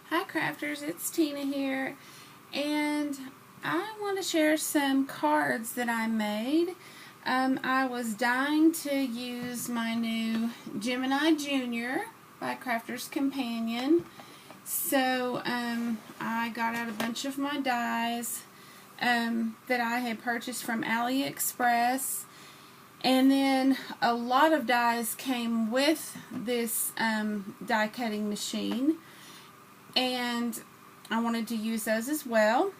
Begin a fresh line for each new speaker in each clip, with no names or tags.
Hi crafters, it's Tina here, and I want to share some cards that I made. I was dying to use my new Gemini Junior by Crafter's Companion, so I got out a bunch of my dies that I had purchased from AliExpress. And then a lot of dies came with this die cutting machine, and I wanted to use those as well.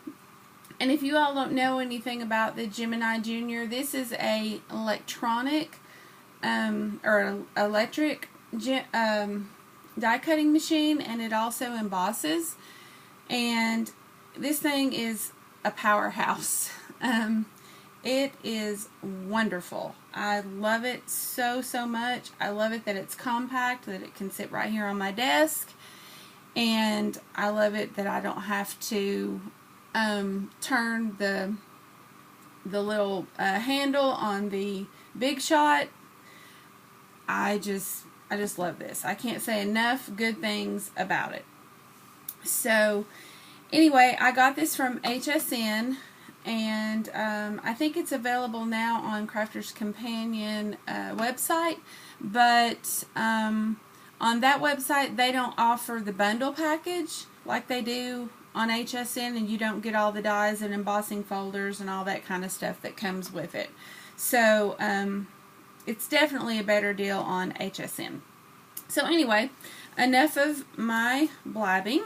And if you all don't know anything about the Gemini Junior, this is a electric die cutting machine, and it also embosses. And this thing is a powerhouse. It is wonderful. I love it so much. I love it that it's compact, that it can sit right here on my desk, and I love it that I don't have to turn the little handle on the Big Shot. I just love this. I can't say enough good things about it. So anyway, I got this from HSN. And I think it's available now on Crafter's Companion website, but on that website they don't offer the bundle package like they do on HSN, and you don't get all the dies and embossing folders and all that kind of stuff that comes with it. So it's definitely a better deal on HSN. So anyway, enough of my blabbing.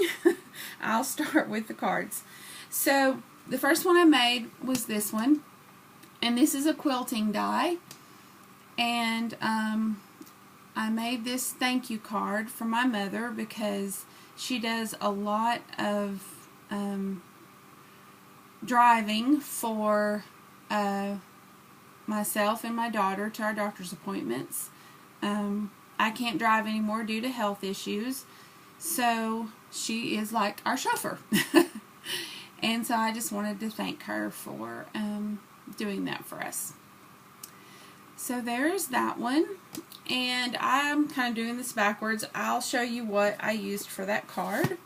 I'll start with the cards. So the first one I made was this one, and this is a quilting die, and I made this thank you card for my mother because she does a lot of driving for myself and my daughter to our doctor's appointments. I can't drive anymore due to health issues, so she is like our chauffeur. And so I just wanted to thank her for doing that for us. So there's that one. And I'm kind of doing this backwards. I'll show you what I used for that card.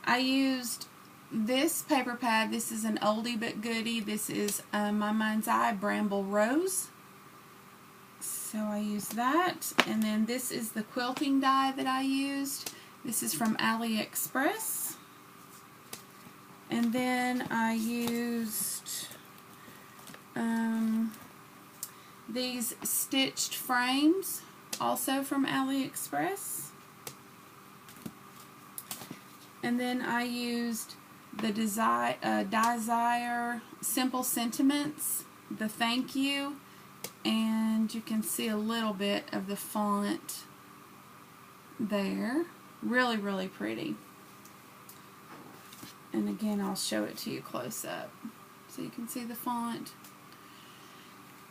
I used this paper pad. This is an oldie but goodie. This is My Mind's Eye Bramble Rose. So I used that. And then this is the quilting die that I used. This is from AliExpress. And then I used these stitched frames, also from AliExpress. And then I used the Desire Simple Sentiments, the thank you, and you can see a little bit of the font there. Really pretty. And again, I'll show it to you close up so you can see the font.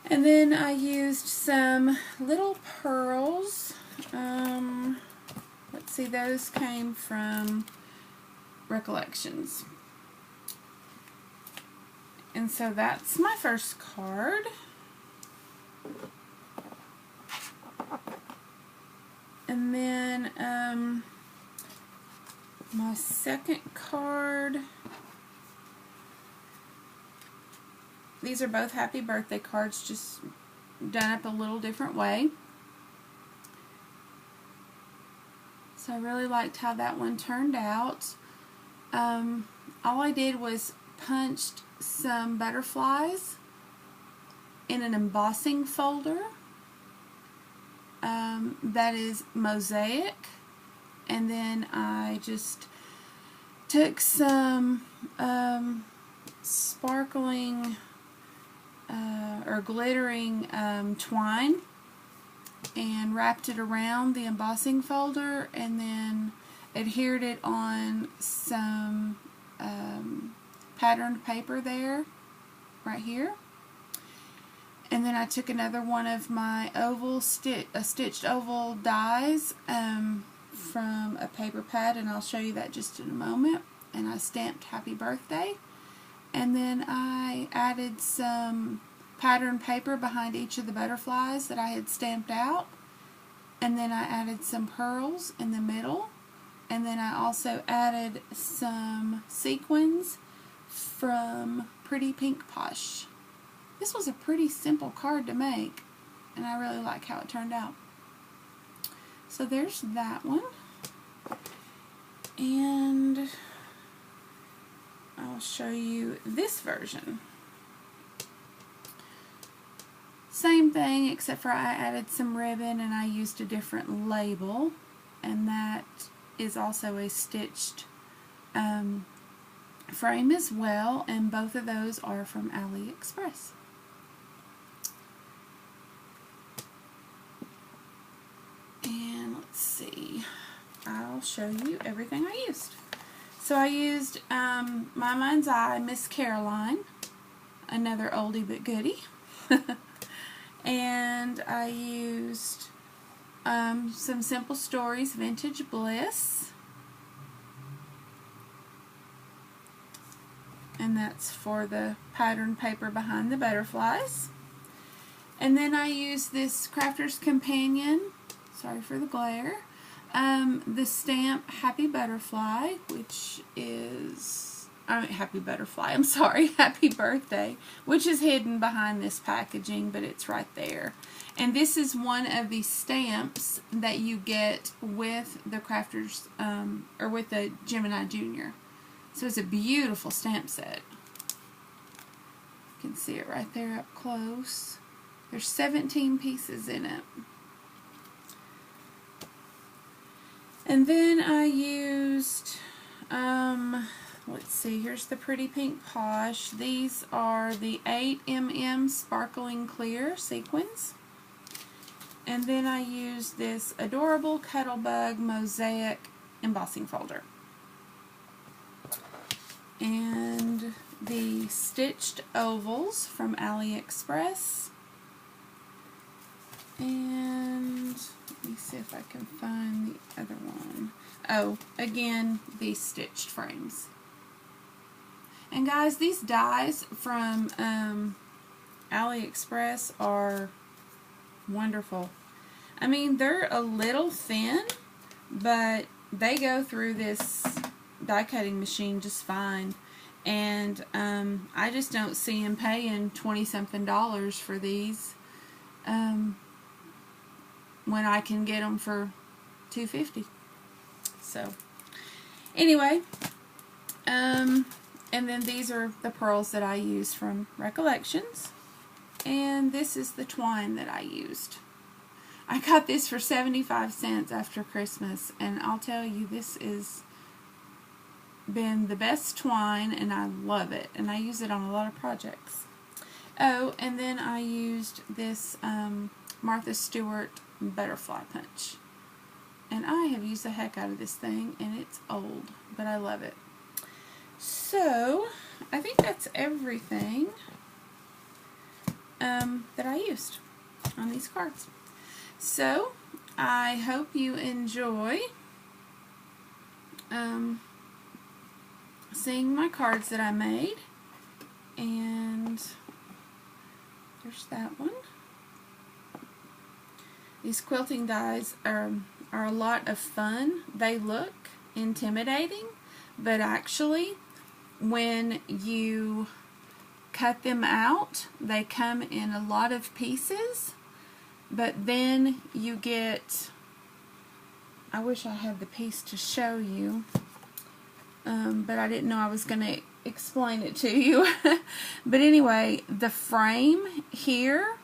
And then I used some little pearls. Let's see, those came from Recollections. And so that's my first card. And then my second card, these are both happy birthday cards, just done up a little different way. So I really liked how that one turned out. All I did was punched some butterflies in an embossing folder that is mosaic. And then I just took some sparkling or glittering twine and wrapped it around the embossing folder, and then adhered it on some patterned paper there, right here. And then I took another one of my stitched oval dies from a paper pad, and I'll show you that just in a moment, and I stamped happy birthday. And then I added some patterned paper behind each of the butterflies that I had stamped out, and then I added some pearls in the middle, and then I also added some sequins from Pretty Pink Posh. This was a pretty simple card to make, and I really like how it turned out. So there's that one, and I'll show you this version. Same thing, except for I added some ribbon and I used a different label, and that is also a stitched frame as well, and both of those are from AliExpress. And let's see, I'll show you everything I used. So I used My Mind's Eye, Miss Caroline, another oldie but goodie. And I used some Simple Stories Vintage Bliss, and that's for the pattern paper behind the butterflies. And then I used this Crafter's Companion, sorry for the glare, the stamp Happy Butterfly, which is, Happy Butterfly, I'm sorry, Happy Birthday, which is hidden behind this packaging, but it's right there. And this is one of the stamps that you get with the Crafters, or with the Gemini Junior. So it's a beautiful stamp set. You can see it right there up close. There's 17 pieces in it. And then I used, let's see, here's the Pretty Pink Posh. These are the 8mm Sparkling Clear sequins. And then I used this adorable Cuttlebug Mosaic embossing folder. And the stitched ovals from AliExpress. And let me see if I can find the other one. Oh, again, these stitched frames. And guys, these dies from AliExpress are wonderful. I mean, they're a little thin, but they go through this die cutting machine just fine. And I just don't see them paying $20-something for these when I can get them for $2.50. So anyway, and then these are the pearls that I used from Recollections, and this is the twine that I used. I got this for 75 cents after Christmas, and I'll tell you, this has been the best twine, and I love it, and I use it on a lot of projects. Oh, and then I used this Martha Stewart butterfly punch, and I have used the heck out of this thing, and it's old, but I love it. So I think that's everything that I used on these cards. So I hope you enjoy seeing my cards that I made, and there's that one. These quilting dies are a lot of fun. They look intimidating, but actually when you cut them out, they come in a lot of pieces, but then you get, I wish I had the piece to show you, but I didn't know I was going to explain it to you. But anyway, the frame here,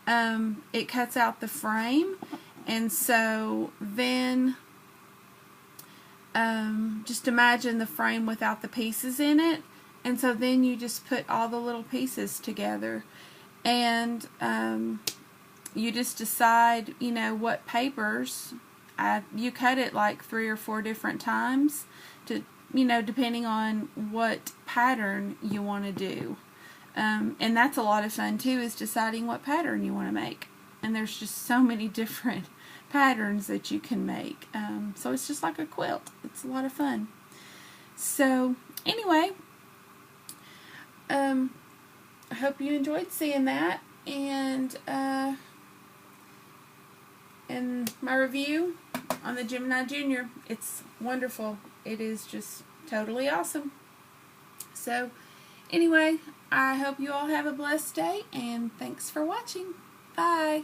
it cuts out the frame, and so then just imagine the frame without the pieces in it, and so then you just put all the little pieces together, and you just decide, you know, what papers. You cut it like 3 or 4 different times to, you know, depending on what pattern you want to do. And that's a lot of fun too, is deciding what pattern you want to make. And there's just so many different patterns that you can make. So it's just like a quilt. It's a lot of fun. So anyway, I hope you enjoyed seeing that. And my review, on the Gemini Junior. It's wonderful. It is just totally awesome. So anyway, I hope you all have a blessed day, and thanks for watching. Bye.